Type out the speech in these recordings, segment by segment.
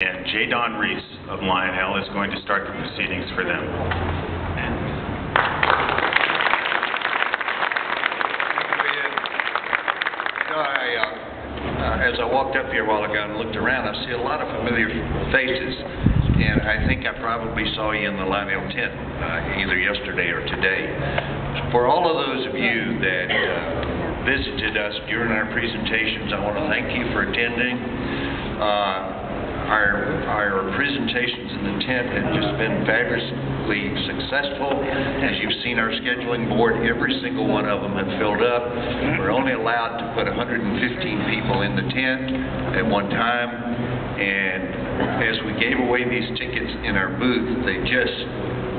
And J. Don Reese of Lionel is going to start the proceedings for them. As I walked up here a while ago and looked around, I see a lot of familiar faces, and I think I probably saw you in the Lionel tent either yesterday or today. For all of those of you that visited us during our presentations, I want to thank you for attending. Our presentations in the tent have just been fabulously successful. As you've seen our scheduling board, every single one of them have filled up. We're only allowed to put 115 people in the tent at one time, and as we gave away these tickets in our booth, they just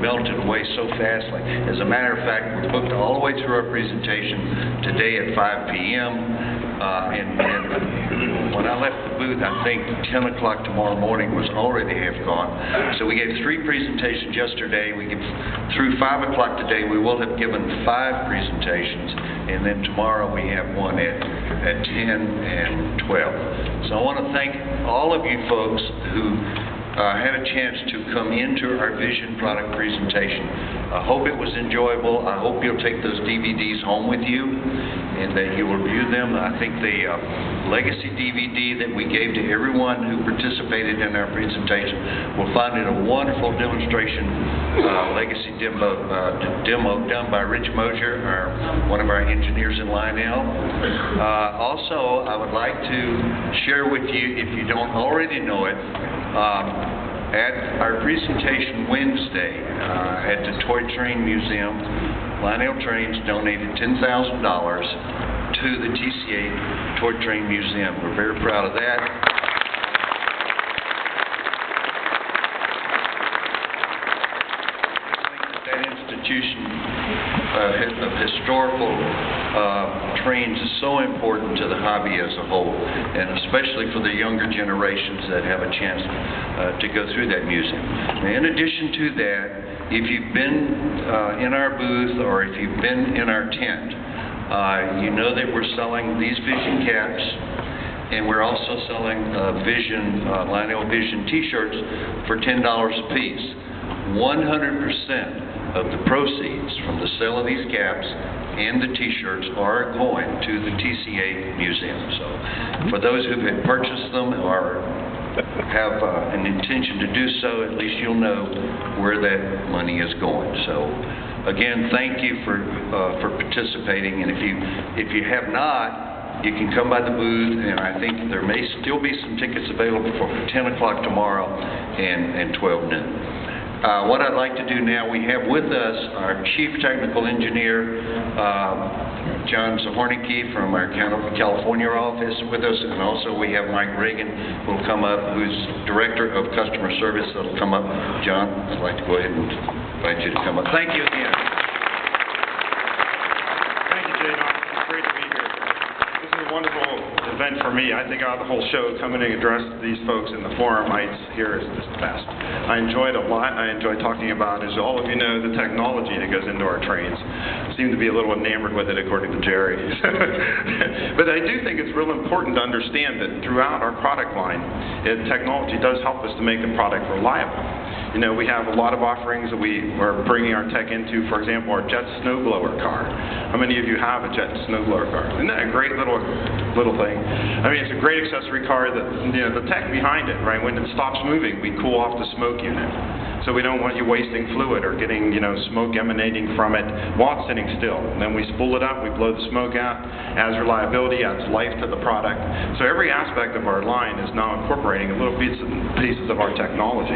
melted away so fast. As a matter of fact, we're booked all the way through our presentation today at 5 p.m. And when I left the booth, I think 10 o'clock tomorrow morning was already half gone. So we gave 3 presentations yesterday. Through 5 o'clock today, we will have given 5 presentations, and then tomorrow we have one at 10 and 12. So I want to thank all of you folks who had a chance to come into our Vision product presentation. I hope it was enjoyable. I hope you'll take those DVDs home with you and that you will view them. I think the Legacy DVD that we gave to everyone who participated in our presentation will find it a wonderful demonstration Legacy demo done by Rich Mosier, one of our engineers in Lionel. Also, I would like to share with you, if you don't already know it, at our presentation Wednesday at the Toy Train Museum, Lionel Trains donated $10,000 to the TCA Toy Train Museum. We're very proud of that. That institution of historical trains is so important to the hobby as a whole, and especially for the younger generations that have a chance to go through that museum. In addition to that, if you've been in our booth or if you've been in our tent, you know that we're selling these Vision caps, and we're also selling Lionel Vision t-shirts for $10 a piece. 100% of the proceeds from the sale of these caps and the t-shirts are going to the TCA Museum. So for those who have purchased them or have an intention to do so, at least you'll know where that money is going. So again, thank you for participating, and if you have not, you can come by the booth, and I think there may still be some tickets available for 10 o'clock tomorrow and 12 noon. What I'd like to do now, we have with us our Chief Technical Engineer, John Zahornicki from our California office with us, and also we have Mike Reagan who will come up, who's Director of Customer Service, that'll come up. John, I'd like to go ahead and invite you to come up. Thank you again. Thank you, J. Don. It's great to be here. This is a wonderful event for me. I think out of the whole show, coming and address these folks in the forum heights here is just the best. I enjoyed a lot. I enjoy talking about, as all of you know, the technology that goes into our trains. I seem to be a little enamored with it, according to Jerry. But I do think it's real important to understand that throughout our product line, technology does help us to make the product reliable. You know, we have a lot of offerings that we are bringing our tech into. For example, our jet snowblower car. How many of you have a jet snowblower car? Isn't that a great little thing? I mean, it's a great accessory car that, you know, the tech behind it, right? When it stops moving, we cool off the smoke unit. So we don't want you wasting fluid or getting, you know, smoke emanating from it while it's sitting still. And then we spool it up, we blow the smoke out, adds reliability, adds life to the product. So every aspect of our line is now incorporating little pieces of our technology.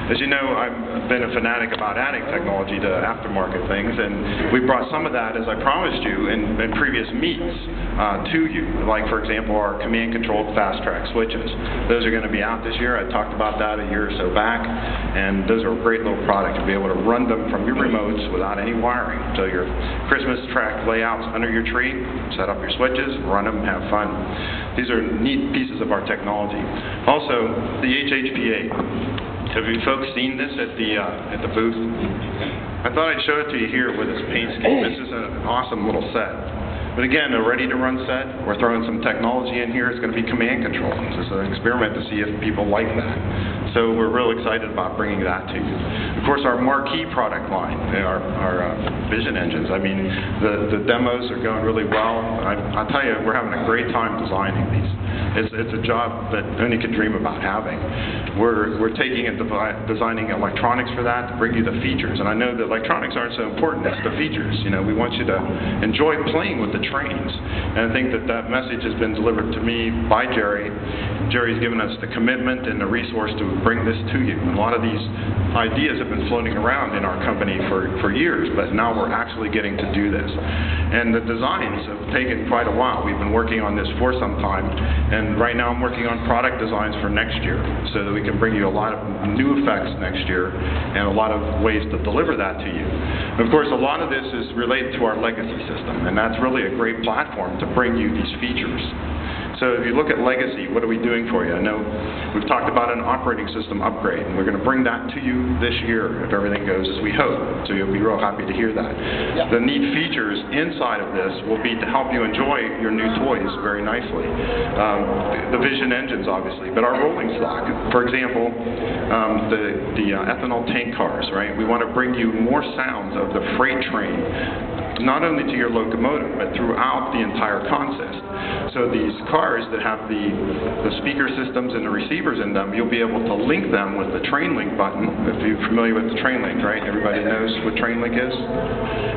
As you know, I've been a fanatic about adding technology to aftermarket things, and we brought some of that, as I promised you, in previous meets to you. Like, for example, our command-controlled fast-track switches. Those are going to be out this year. I talked about that a year or so back, and those are a great little product to be able to run them from your remotes without any wiring. So your Christmas track layouts under your tree, set up your switches, run them, have fun. These are neat pieces of our technology. Also, the HHPA. Have you folks seen this at the booth? I thought I'd show it to you here with this paint scheme. This is an awesome little set. But again, a ready-to-run set, we're throwing some technology in here. It's going to be command control. It's an experiment to see if people like that. So we're real excited about bringing that to you. Of course, our marquee product line, our vision engines. I mean, the demos are going really well. I'll tell you, we're having a great time designing these. It's a job that only can dream about having. We're taking and designing electronics for that to bring you the features. And I know that electronics aren't so important, it's the features. You know, we want you to enjoy playing with the trains. And I think that message has been delivered to me by Jerry. Jerry's given us the commitment and the resource to bring this to you. And a lot of these ideas have been floating around in our company for years, but now we're actually getting to do this. And the designs have taken quite a while. We've been working on this for some time, and right now I'm working on product designs for next year so that we can bring you a lot of new effects next year and a lot of ways to deliver that to you. And of course, a lot of this is related to our legacy system, and that's really a great platform to bring you these features. So if you look at legacy, what are we doing for you? I know we've talked about an operating system upgrade, and we're going to bring that to you this year if everything goes as we hope. So you'll be real happy to hear that. Yeah. The neat features inside of this will be to help you enjoy your new toys very nicely. The vision engines, obviously, but our rolling stock. For example, the ethanol tank cars, right? We want to bring you more sounds of the freight train, not only to your locomotive, but throughout the entire consist. So these cars that have the speaker systems and the receivers in them, you'll be able to link them with the train link button, if you're familiar with the train link, right? Everybody knows what train link is?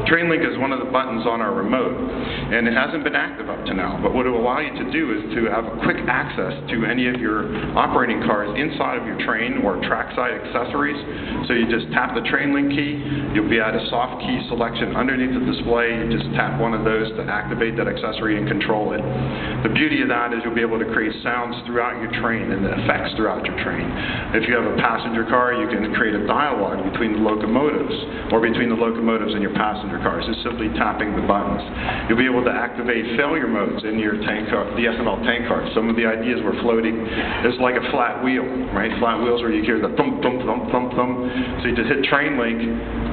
Train link is one of the buttons on our remote, and it hasn't been active up to now, but what it will allow you to do is to have quick access to any of your operating cars inside of your train or trackside accessories. So you just tap the train link key, you'll be at a soft key selection underneath the display. You just tap one of those to activate that accessory and control it. The beauty of that is you'll be able to create sounds throughout your train and the effects throughout your train. If you have a passenger car, you can create a dialogue between the locomotives or between the locomotives and your passenger cars, just simply tapping the buttons. You'll be able to activate failure modes in your tank car, the ethanol tank cars. Some of the ideas we're floating is like a flat wheel, right? Flat wheels where you hear the thump, thump, thump, thump, thump. So you just hit train link,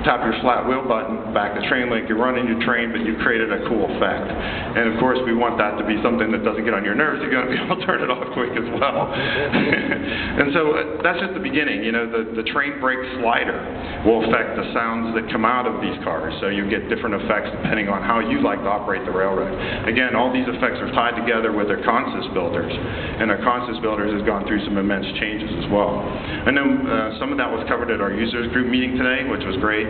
tap your flat wheel button, back to train link, you're running your train, but you've created a cool effect. And of course, we want that to be something that doesn't get on your nerves. You're going to be able to turn it off quick as well. And so that's just the beginning. You know, the train brake slider will affect the sounds that come out of these cars. So you get different effects depending on how you like to operate the railroad. Again, all these effects are tied together with their consist builders. And our consist builders has gone through some immense changes as well. I know some of that was covered at our users group meeting today, which was great.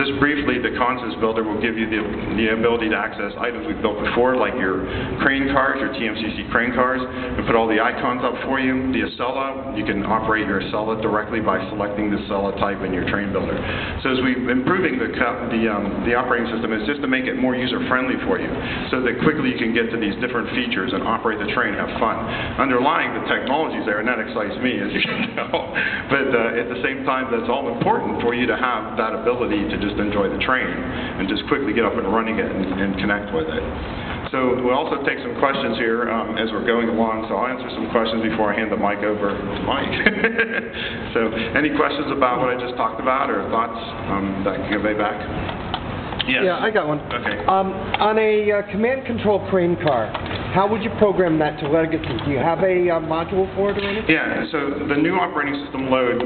Just briefly, the consist builder will give you the ability to access items we've built before, like your crane cars, your TMCC crane cars, and put all the icons up for you. The Acela, you can operate your Acela directly by selecting the Acela type in your train builder. So as we're improving the operating system, it's just to make it more user-friendly for you, so that quickly you can get to these different features and operate the train, have fun. Underlying the technologies there, and that excites me, as you can know, but at the same time, that's all important for you to have that ability to just enjoy the train and just quickly get up and running it and connect with it. So we'll also take some questions here as we're going along, so I'll answer some questions before I hand the mic over to Mike. So any questions about what I just talked about or thoughts that I can convey back? Yes. Yeah, I got one. Okay. On a command control crane car, how would you program that to legacy? Do you have a module for it or anything? Yeah, so the new operating system load,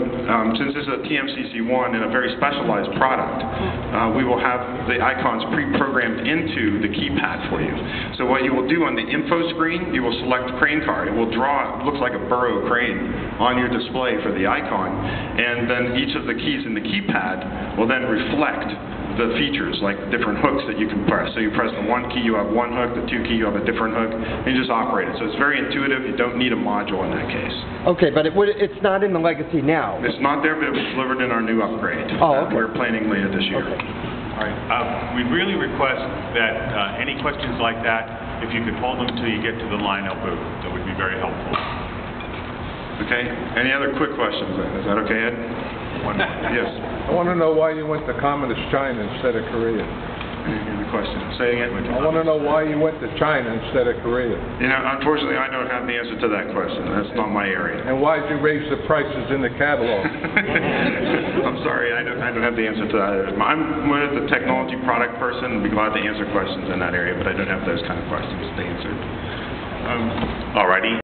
since this is a TMCC1 and a very specialized product, we will have the icons pre-programmed into the keypad for you. So what you will do on the info screen, you will select crane car. It will draw, it looks like a burro crane on your display for the icon, and then each of the keys in the keypad will then reflect the features, like different hooks that you can press. So you press the one key, you have one hook, the two key, you have a different hook, and you just operate it. So it's very intuitive. You don't need a module in that case. Okay, but it's not in the legacy now. It's not there, but it was delivered in our new upgrade. Oh, okay. We're planning later this year. Okay. All right. We really request that any questions like that, if you could hold them until you get to the Lionel booth, that would be very helpful. Okay. Any other quick questions then? Is that okay, Ed? One more. Yes. I want to know why you went to Communist China instead of Korea. in the question. Say again. I want to know why you went to China instead of Korea. You know, unfortunately, I don't have the answer to that question. That's not my area. And why did you raise the prices in the catalog? I'm sorry, I don't have the answer to that. I'm more the technology product person. I'd be glad to answer questions in that area, but I don't have those kind of questions to answer. Alrighty.